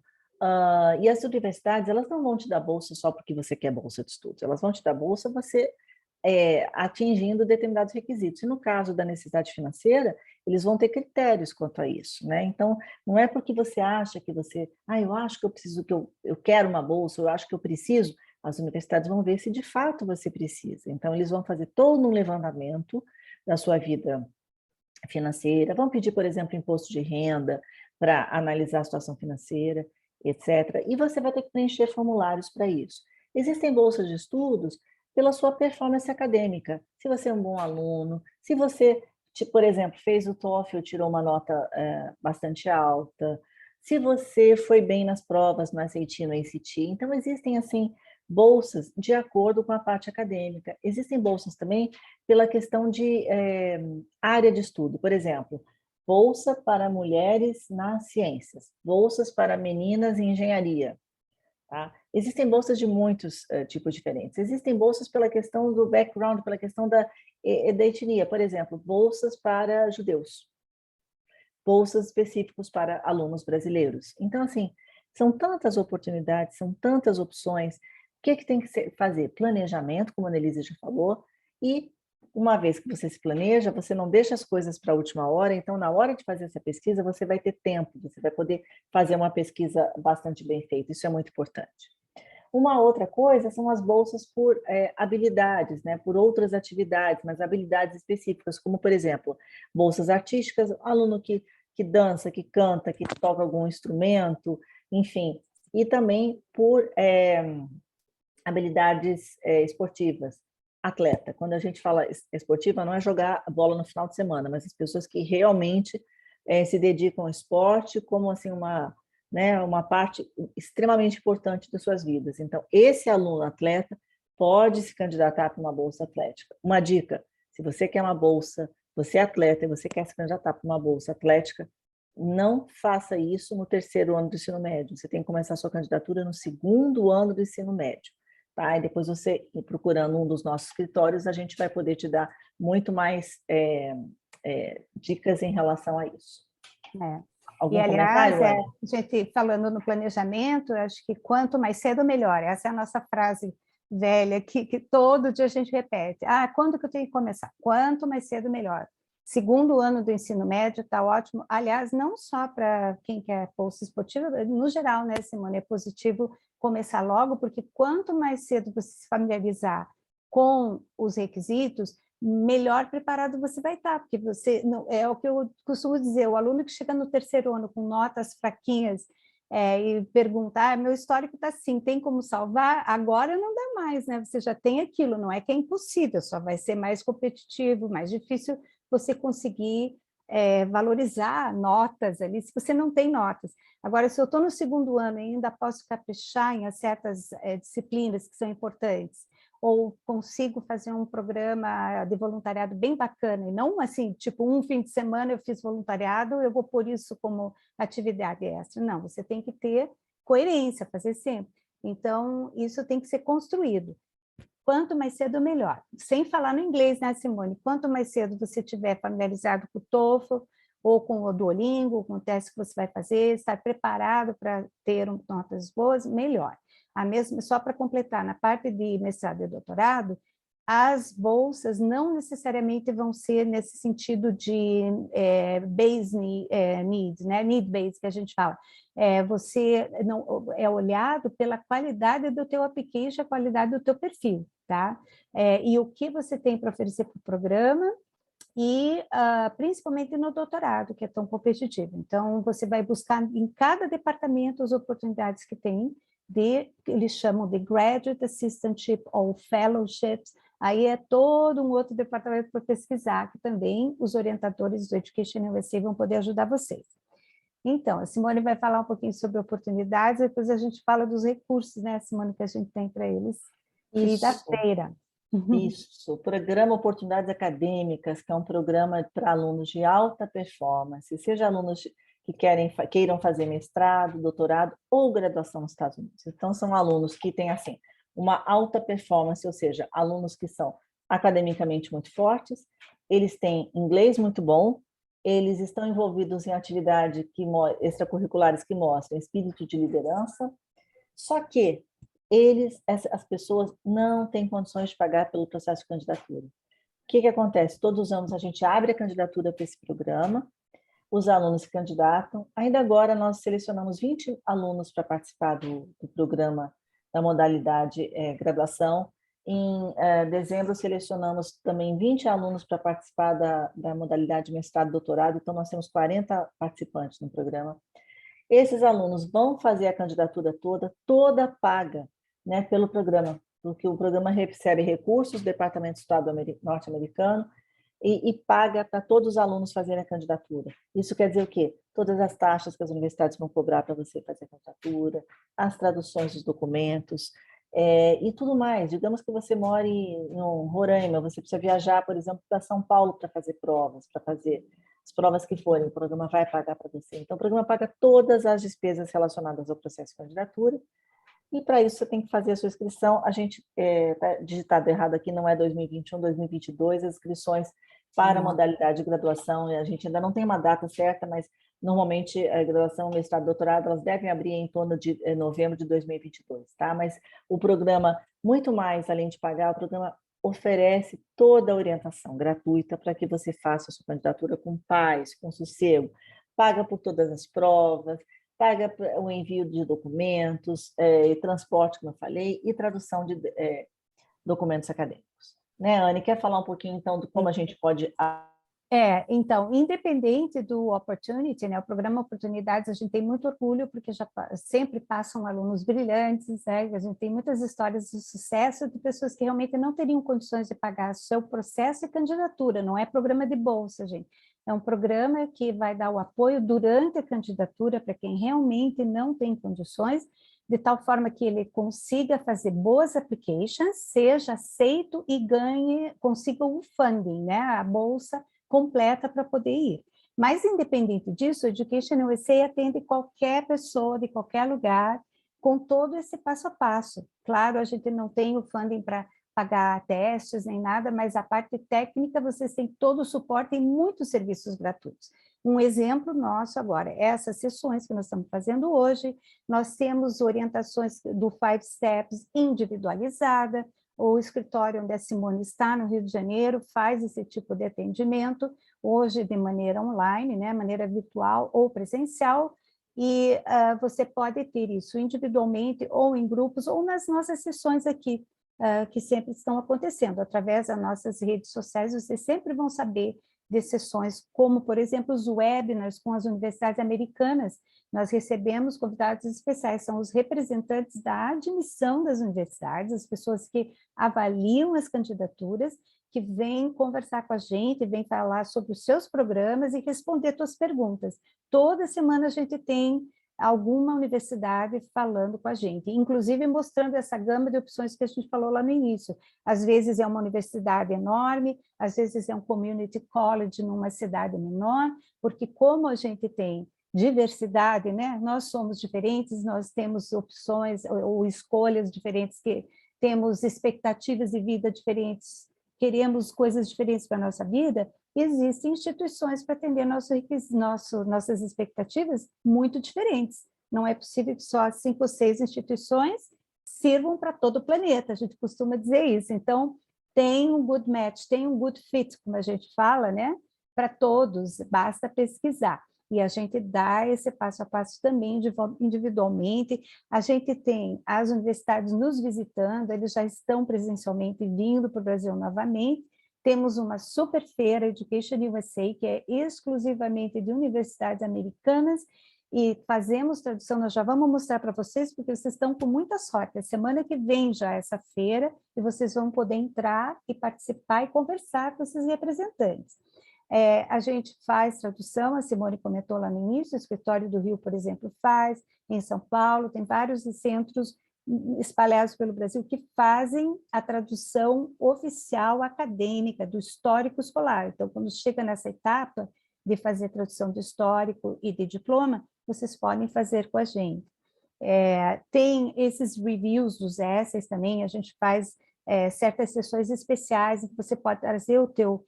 e as universidades, elas não vão te dar bolsa só porque você quer bolsa de estudos, elas vão te dar bolsa você atingindo determinados requisitos. E no caso da necessidade financeira, eles vão ter critérios quanto a isso, né? Então, não é porque você acha que eu acho que eu preciso, eu quero uma bolsa, eu acho que eu preciso, as universidades vão ver se de fato você precisa. Então, eles vão fazer todo um levantamento da sua vida financeira, vão pedir, por exemplo, imposto de renda para analisar a situação financeira, etc. E você vai ter que preencher formulários para isso. Existem bolsas de estudos pela sua performance acadêmica. Se você é um bom aluno, se você, por exemplo, fez o TOEFL, tirou uma nota bastante alta, se você foi bem nas provas no SAT, no ACT. Então, existem, assim, bolsas de acordo com a parte acadêmica. Existem bolsas também pela questão de área de estudo. Por exemplo, bolsa para mulheres nas ciências, bolsas para meninas em engenharia. Tá? Existem bolsas de muitos tipos diferentes. Existem bolsas pela questão do background, pela questão da etnia. Por exemplo, bolsas para judeus, bolsas específicas para alunos brasileiros. Então, assim, são tantas oportunidades, são tantas opções. O que tem que fazer? Planejamento, como a Annelise já falou, e uma vez que você se planeja, você não deixa as coisas para a última hora, então na hora de fazer essa pesquisa, você vai ter tempo, você vai poder fazer uma pesquisa bastante bem feita, isso é muito importante. Uma outra coisa são as bolsas por habilidades, né, por outras atividades, mas habilidades específicas, como, por exemplo, bolsas artísticas, aluno que dança, que canta, que toca algum instrumento, enfim, e também por habilidades esportivas. Atleta, quando a gente fala esportiva, não é jogar bola no final de semana, mas as pessoas que realmente se dedicam ao esporte como assim uma parte extremamente importante das suas vidas. Então, esse aluno atleta pode se candidatar para uma bolsa atlética. Uma dica: se você quer uma bolsa, você é atleta e você quer se candidatar para uma bolsa atlética, não faça isso no terceiro ano do ensino médio. Você tem que começar a sua candidatura no segundo ano do ensino médio. Tá? E depois você, procurando um dos nossos escritórios, a gente vai poder te dar muito mais dicas em relação a isso. Algum aliás, comentário? A gente falando no planejamento, acho que quanto mais cedo, melhor. Essa é a nossa frase velha que todo dia a gente repete. Quando que eu tenho que começar? Quanto mais cedo, melhor. Segundo ano do ensino médio está ótimo, aliás, não só para quem quer bolsa esportiva, no geral, né, Simone, é positivo começar logo, porque quanto mais cedo você se familiarizar com os requisitos, melhor preparado você vai estar, porque você, não, é o que eu costumo dizer, o aluno que chega no terceiro ano com notas fraquinhas, e perguntar, meu histórico está assim, tem como salvar? Agora não dá mais, né? Você já tem aquilo, não é que é impossível, só vai ser mais competitivo, mais difícil você conseguir valorizar notas ali, se você não tem notas. Agora, se eu estou no segundo ano e ainda posso caprichar em certas disciplinas que são importantes, ou consigo fazer um programa de voluntariado bem bacana, e não assim, tipo, um fim de semana eu fiz voluntariado, eu vou pôr isso como atividade extra. Não, você tem que ter coerência, fazer sempre. Então, isso tem que ser construído. Quanto mais cedo, melhor. Sem falar no inglês, né, Simone? Quanto mais cedo você estiver familiarizado com o TOEFL, ou com o Duolingo, com o teste que você vai fazer, estar preparado para ter notas boas, melhor. A mesma, só para completar, na parte de mestrado e doutorado, as bolsas não necessariamente vão ser nesse sentido de base need, né? Need base que a gente fala. Você não é olhado pela qualidade do teu application, a qualidade do teu perfil, tá? E o que você tem para oferecer para o programa, e principalmente no doutorado, que é tão competitivo. Então, você vai buscar em cada departamento as oportunidades que tem, eles chamam de Graduate Assistantship ou Fellowships, aí é todo um outro departamento para pesquisar, que também os orientadores do Education USA vão poder ajudar vocês. Então, a Simone vai falar um pouquinho sobre oportunidades, depois a gente fala dos recursos, né, Simone, que a gente tem para eles, e da feira. Isso, o Programa Oportunidades Acadêmicas, que é um programa para alunos de alta performance, seja alunos que queiram fazer mestrado, doutorado ou graduação nos Estados Unidos. Então, são alunos que têm, assim, uma alta performance, ou seja, alunos que são academicamente muito fortes, eles têm inglês muito bom, eles estão envolvidos em atividades extracurriculares que mostram espírito de liderança, só que as pessoas não têm condições de pagar pelo processo de candidatura. O que acontece? Todos os anos a gente abre a candidatura para esse programa, os alunos se candidatam. Ainda agora nós selecionamos 20 alunos para participar do programa da modalidade graduação. Em dezembro selecionamos também 20 alunos para participar da modalidade mestrado e doutorado, então nós temos 40 participantes no programa. Esses alunos vão fazer a candidatura toda paga, né, pelo programa, porque o programa recebe recursos do Departamento de Estado norte-americano e paga para todos os alunos fazerem a candidatura. Isso quer dizer o quê? Todas as taxas que as universidades vão cobrar para você fazer a candidatura, as traduções dos documentos, e tudo mais. Digamos que você mora em Roraima, você precisa viajar, por exemplo, para São Paulo para fazer provas, para fazer as provas que forem, o programa vai pagar para você. Então, o programa paga todas as despesas relacionadas ao processo de candidatura, e para isso você tem que fazer a sua inscrição. A gente está digitado errado aqui, não é 2021, 2022, as inscrições para a modalidade de graduação, a gente ainda não tem uma data certa, mas normalmente a graduação, mestrado, doutorado, elas devem abrir em torno de novembro de 2022, tá? Mas o programa, muito mais, além de pagar, o programa oferece toda a orientação gratuita para que você faça a sua candidatura com paz, com sossego, paga por todas as provas, paga o envio de documentos, transporte, como eu falei, e tradução de documentos acadêmicos. Né, Anne, quer falar um pouquinho, então, de como a gente pode... Então, independente do Opportunity, né, o programa Oportunidades, a gente tem muito orgulho, porque já sempre passam alunos brilhantes, né, a gente tem muitas histórias de sucesso de pessoas que realmente não teriam condições de pagar seu processo e candidatura, não é programa de bolsa, gente. É um programa que vai dar o apoio durante a candidatura para quem realmente não tem condições, de tal forma que ele consiga fazer boas applications, seja aceito e consiga o funding, né, a bolsa completa para poder ir. Mas, independente disso, o Education USA atende qualquer pessoa, de qualquer lugar, com todo esse passo a passo. Claro, a gente não tem o funding para pagar testes nem nada, mas a parte técnica vocês têm todo o suporte e muitos serviços gratuitos. Um exemplo nosso agora, essas sessões que nós estamos fazendo hoje, nós temos orientações do 5 Steps individualizada, o escritório onde a Simone está, no Rio de Janeiro, faz esse tipo de atendimento. hoje de maneira online, né, maneira virtual ou presencial, e você pode ter isso individualmente ou em grupos ou nas nossas sessões aqui, que sempre estão acontecendo. Através das nossas redes sociais, vocês sempre vão saber de sessões como, por exemplo, os webinars com as universidades americanas. Nós recebemos convidados especiais, são os representantes da admissão das universidades, as pessoas que avaliam as candidaturas, que vêm conversar com a gente, vêm falar sobre os seus programas e responder suas perguntas. Toda semana a gente tem alguma universidade falando com a gente, inclusive mostrando essa gama de opções que a gente falou lá no início. Às vezes é uma universidade enorme, às vezes é um community college numa cidade menor, porque como a gente tem diversidade, né? Nós somos diferentes, nós temos opções ou escolhas diferentes, que temos expectativas de vida diferentes, queremos coisas diferentes para a nossa vida. Existem instituições para atender nossas expectativas muito diferentes. Não é possível que só 5 ou 6 instituições sirvam para todo o planeta, a gente costuma dizer isso. Então, tem um good match, tem um good fit, como a gente fala, né? Para todos, basta pesquisar. E a gente dá esse passo a passo também individualmente. A gente tem as universidades nos visitando, eles já estão presencialmente vindo para o Brasil novamente. Temos uma super feira Education USA, que é exclusivamente de universidades americanas, e fazemos tradução, nós já vamos mostrar para vocês, porque vocês estão com muita sorte. A semana que vem já é essa feira, e vocês vão poder entrar e participar e conversar com esses representantes. A gente faz tradução, a Simone comentou lá no início, o Escritório do Rio, por exemplo, faz, em São Paulo, tem vários centros espalhados pelo Brasil que fazem a tradução oficial acadêmica do histórico escolar. Então, quando chega nessa etapa de fazer tradução de histórico e de diploma, vocês podem fazer com a gente. Tem esses reviews dos essays também, a gente faz certas sessões especiais em que você pode trazer o teu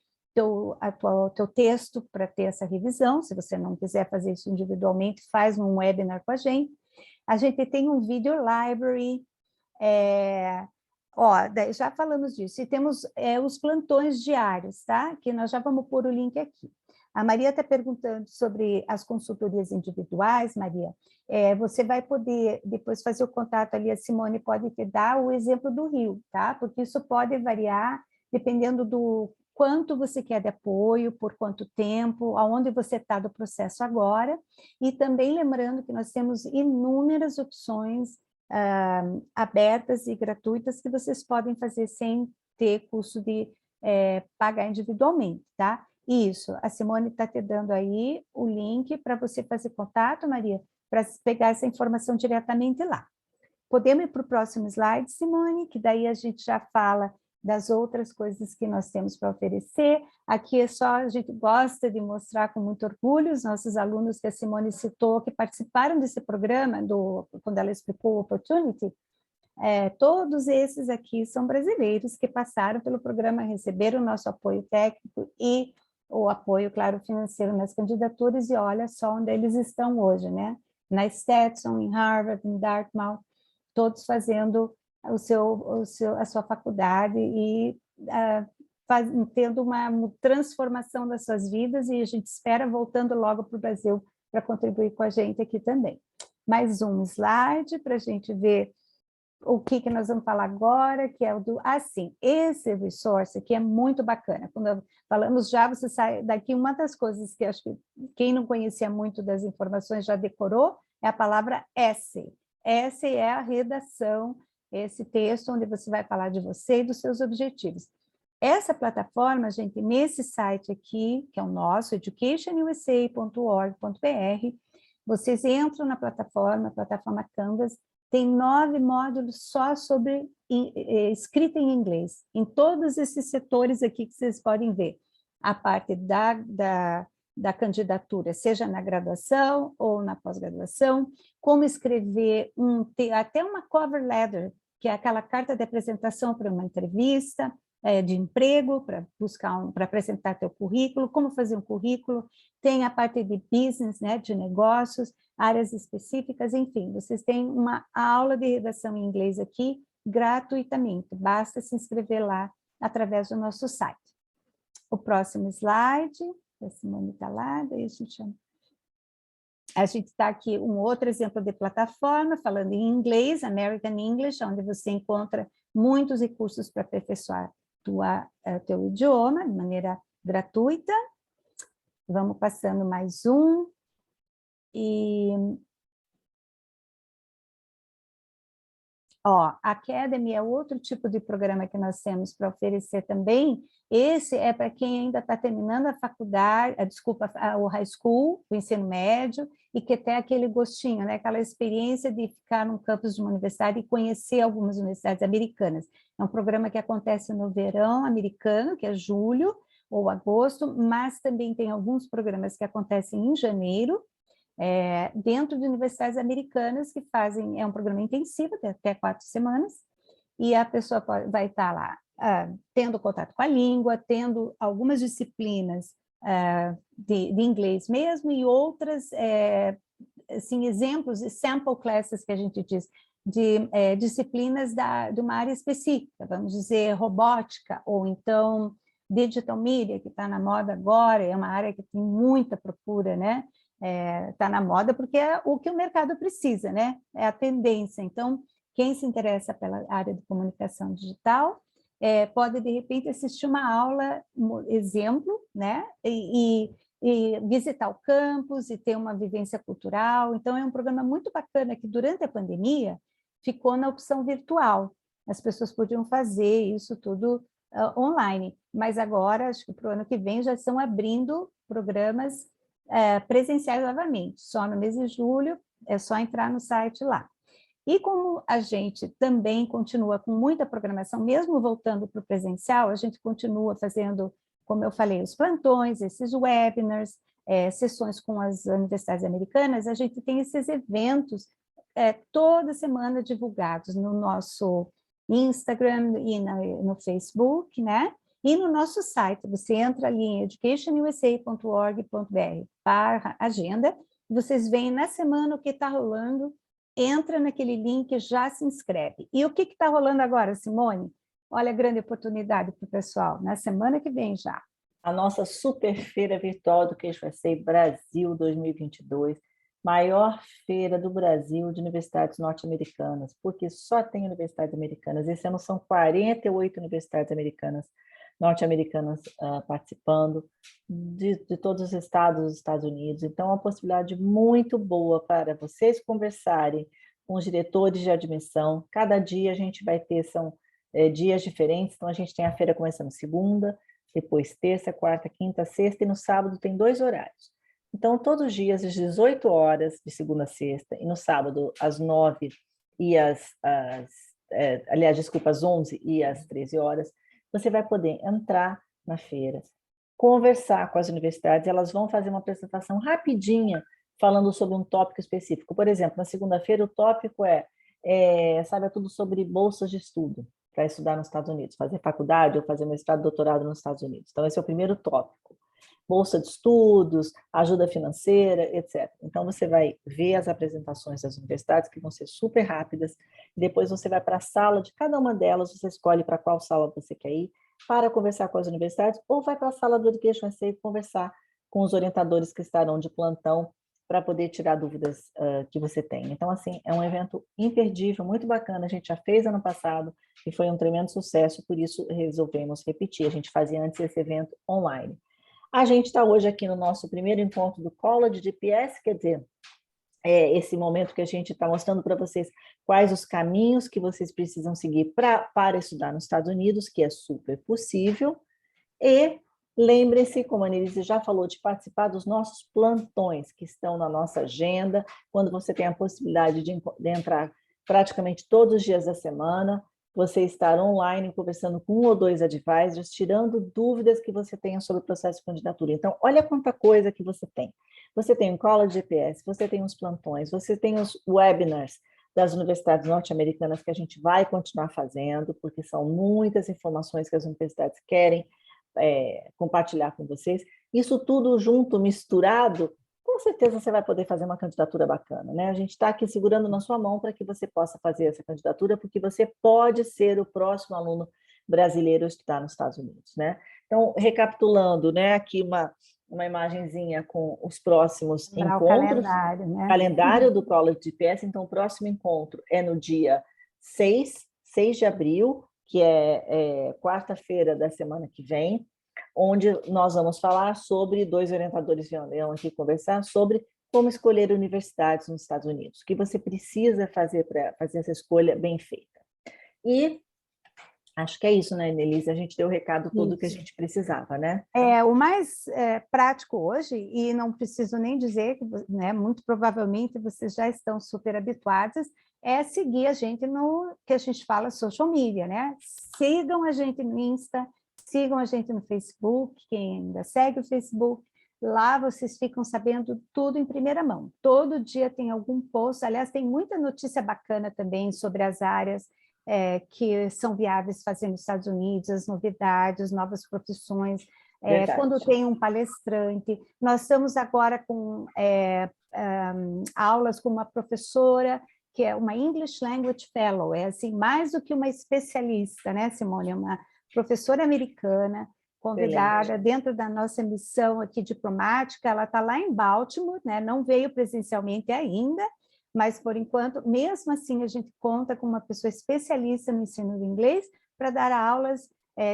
texto para ter essa revisão. Se você não quiser fazer isso individualmente, faz um webinar com a gente. A gente tem um video library, já falamos disso, e temos os plantões diários, tá? Que nós já vamos pôr o link aqui. A Maria está perguntando sobre as consultorias individuais, Maria. Você vai poder depois fazer o contato ali, a Simone pode te dar o exemplo do Rio, tá? Porque isso pode variar dependendo do quanto você quer de apoio, por quanto tempo, aonde você está do processo agora, e também lembrando que nós temos inúmeras opções abertas e gratuitas que vocês podem fazer sem ter custo de pagar individualmente, tá? Isso, a Simone está te dando aí o link para você fazer contato, Maria, para pegar essa informação diretamente lá. Podemos ir para o próximo slide, Simone, que daí a gente já fala das outras coisas que nós temos para oferecer. Aqui é só, a gente gosta de mostrar com muito orgulho os nossos alunos que a Simone citou, que participaram desse programa, quando ela explicou o Opportunity. Todos esses aqui são brasileiros que passaram pelo programa, receberam o nosso apoio técnico e o apoio, claro, financeiro nas candidaturas, e olha só onde eles estão hoje, né? Na Stetson, em Harvard, em Dartmouth, todos fazendo a sua faculdade e tendo uma transformação das suas vidas, e a gente espera voltando logo para o Brasil para contribuir com a gente aqui também. Mais um slide para a gente ver o que nós vamos falar agora, que é o do... esse resource aqui é muito bacana. Quando falamos já, você sai daqui, uma das coisas que acho que quem não conhecia muito das informações já decorou, é a palavra essay. Essay é a redação, esse texto onde você vai falar de você e dos seus objetivos. Essa plataforma, gente, nesse site aqui, que é o nosso, educationusa.org.br, vocês entram na plataforma Canvas, tem 9 módulos só sobre escrita em inglês, em todos esses setores aqui que vocês podem ver. A parte da candidatura, seja na graduação ou na pós-graduação, como escrever até uma cover letter, que é aquela carta de apresentação para uma entrevista de emprego, para apresentar teu currículo, como fazer um currículo, tem a parte de business, né, de negócios, áreas específicas, enfim, vocês têm uma aula de redação em inglês aqui, gratuitamente, basta se inscrever lá através do nosso site. O próximo slide, A Simone está lá, daí a gente chama. A gente está aqui, um outro exemplo de plataforma, falando em inglês, American English, onde você encontra muitos recursos para aperfeiçoar teu idioma de maneira gratuita. Vamos passando mais um. Ó, a Academy é outro tipo de programa que nós temos para oferecer também. Esse é para quem ainda está terminando a faculdade, o high school, o ensino médio, e que tem aquele gostinho, né? Aquela experiência de ficar num campus de uma universidade e conhecer algumas universidades americanas. É um programa que acontece no verão americano, que é julho ou agosto, mas também tem alguns programas que acontecem em janeiro, dentro de universidades americanas que fazem, é um programa intensivo, até 4 semanas, e a pessoa vai estar lá tendo contato com a língua, tendo algumas disciplinas de inglês mesmo, e outras, assim, exemplos de sample classes, que a gente diz, de disciplinas de uma área específica, vamos dizer, robótica, ou então digital media, que está na moda agora, é uma área que tem muita procura, né? Está na moda porque é o que o mercado precisa, né? É a tendência. Então, quem se interessa pela área de comunicação digital pode, de repente, assistir uma aula, exemplo, né? E visitar o campus e ter uma vivência cultural. Então, é um programa muito bacana que, durante a pandemia, ficou na opção virtual. As pessoas podiam fazer isso tudo online, mas agora, acho que para o ano que vem, já estão abrindo programas presenciais novamente, só no mês de julho, é só entrar no site lá. E como a gente também continua com muita programação, mesmo voltando para o presencial, a gente continua fazendo, como eu falei, os plantões, esses webinars, sessões com as universidades americanas, a gente tem esses eventos toda semana divulgados no nosso Instagram e no Facebook, né? E no nosso site, você entra ali em educationusa.org.br/agenda, vocês veem na semana o que está rolando, entra naquele link, já se inscreve. E o que está rolando agora, Simone? Olha a grande oportunidade para o pessoal, na semana que vem já. A nossa super feira virtual do Queixo USA Brasil 2022, maior feira do Brasil de universidades norte-americanas, porque só tem universidades americanas. Esse ano são 48 universidades norte-americanas participando, de todos os estados dos Estados Unidos. Então, é uma possibilidade muito boa para vocês conversarem com os diretores de admissão. Cada dia a gente vai ter, são dias diferentes, então a gente tem a feira começando segunda, depois terça, quarta, quinta, sexta, e no sábado tem 2 horários. Então, todos os dias, às 18 horas, de segunda a sexta, e no sábado, às 9 e às 11 e às 13 horas, você vai poder entrar na feira, conversar com as universidades, elas vão fazer uma apresentação rapidinha, falando sobre um tópico específico. Por exemplo, na segunda-feira, o tópico sabe tudo sobre bolsas de estudo, para estudar nos Estados Unidos, fazer faculdade ou fazer mestrado, doutorado nos Estados Unidos. Então, esse é o primeiro tópico. Bolsa de estudos, ajuda financeira, etc. Então, você vai ver as apresentações das universidades, que vão ser super rápidas, depois você vai para a sala de cada uma delas, você escolhe para qual sala você quer ir, para conversar com as universidades, ou vai para a sala do Education USA e conversar com os orientadores que estarão de plantão, para poder tirar dúvidas que você tem. Então, assim, é um evento imperdível, muito bacana, a gente já fez ano passado, e foi um tremendo sucesso, por isso resolvemos repetir. A gente fazia antes esse evento online. A gente está hoje aqui no nosso primeiro encontro do College GPS, quer dizer, esse momento que a gente está mostrando para vocês quais os caminhos que vocês precisam seguir para estudar nos Estados Unidos, que é super possível, e lembre-se, como a Anelise já falou, de participar dos nossos plantões, que estão na nossa agenda, quando você tem a possibilidade de entrar praticamente todos os dias da semana, você estar online conversando com 1 ou 2 advisors, tirando dúvidas que você tenha sobre o processo de candidatura. Então, olha quanta coisa que você tem. Você tem o College GPS, você tem os plantões, você tem os webinars das universidades norte-americanas que a gente vai continuar fazendo, porque são muitas informações que as universidades querem compartilhar com vocês. Isso tudo junto, misturado, com certeza você vai poder fazer uma candidatura bacana, né? A gente está aqui segurando na sua mão para que você possa fazer essa candidatura, porque você pode ser o próximo aluno brasileiro a estudar nos Estados Unidos, né? Então, recapitulando, né, aqui uma imagenzinha com os próximos Lembrar o encontros, calendário, né? calendário do College GPS. Então, o próximo encontro é no dia 6 de abril, que é quarta-feira da semana que vem, onde nós vamos falar sobre, 2 orientadores vão aqui conversar sobre como escolher universidades nos Estados Unidos, o que você precisa fazer para fazer essa escolha bem feita. E acho que é isso, né, Nelise? A gente deu o recado todo que a gente precisava, né? O mais prático hoje, e não preciso nem dizer, né, muito provavelmente vocês já estão super habituados, é seguir a gente no que a gente fala social media, né? Sigam a gente no Insta, sigam a gente no Facebook, quem ainda segue o Facebook, lá vocês ficam sabendo tudo em primeira mão. Todo dia tem algum post, aliás, tem muita notícia bacana também sobre as áreas que são viáveis fazer nos Estados Unidos, as novidades, novas profissões, quando tem um palestrante. Nós estamos agora com aulas com uma professora que é uma English Language Fellow, é assim, mais do que uma especialista, né, Simone? É uma professora americana, convidada dentro da nossa missão aqui diplomática. Ela está lá em Baltimore, né? Não veio presencialmente ainda, mas, por enquanto, mesmo assim, a gente conta com uma pessoa especialista no ensino do inglês para dar aulas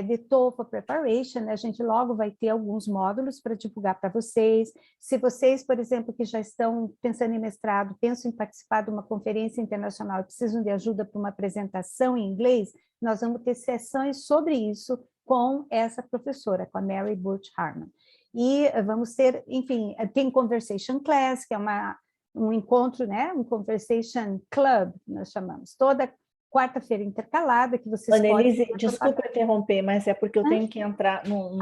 de TOEFL Preparation. A gente logo vai ter alguns módulos para divulgar para vocês. Se vocês, por exemplo, que já estão pensando em mestrado, pensam em participar de uma conferência internacional e precisam de ajuda para uma apresentação em inglês, nós vamos ter sessões sobre isso com essa professora, com a Mary Butch Harmon. E vamos ter, enfim, tem Conversation Class, que é um encontro, né? Um Conversation Club, nós chamamos, toda quarta-feira intercalada, que vocês Annelise, podem... desculpa interromper, mas é porque eu tenho que entrar num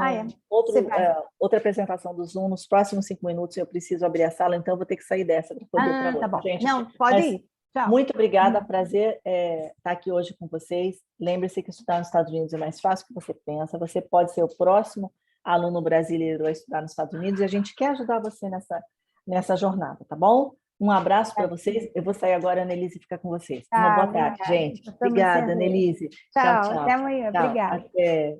outra apresentação do Zoom nos próximos 5 minutos, eu preciso abrir a sala, então eu vou ter que sair dessa para poder ir para outra. Tá bom. Gente, não, pode ir. Tchau. Muito obrigada, prazer estar aqui hoje com vocês. Lembre-se que estudar nos Estados Unidos é mais fácil do que você pensa, você pode ser o próximo aluno brasileiro a estudar nos Estados Unidos, e a gente quer ajudar você nessa jornada, tá bom? Um abraço para vocês. Eu vou sair agora, a Annelise fica com vocês. Uma boa tarde, gente. Obrigada, Annelise. Tchau, tchau. Até amanhã. Tchau. Obrigada. Até.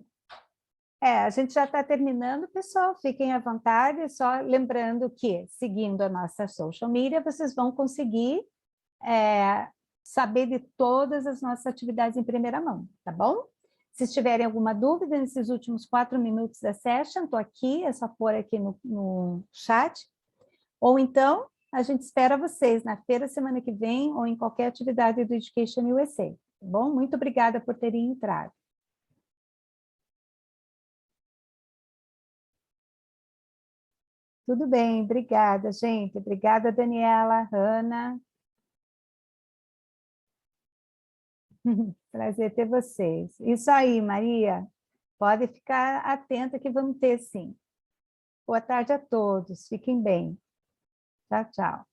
A gente já está terminando, pessoal. Fiquem à vontade. Só lembrando que, seguindo a nossa social media, vocês vão conseguir saber de todas as nossas atividades em primeira mão, tá bom? Se tiverem alguma dúvida nesses últimos 4 minutos da session, estou aqui, é só pôr aqui no chat. Ou então, a gente espera vocês na feira semana que vem ou em qualquer atividade do Education USA, tá bom? Muito obrigada por terem entrado. Tudo bem, obrigada, gente. Obrigada, Daniela, Ana. Prazer ter vocês. Isso aí, Maria. Pode ficar atenta que vamos ter, sim. Boa tarde a todos. Fiquem bem. Tchau, tchau.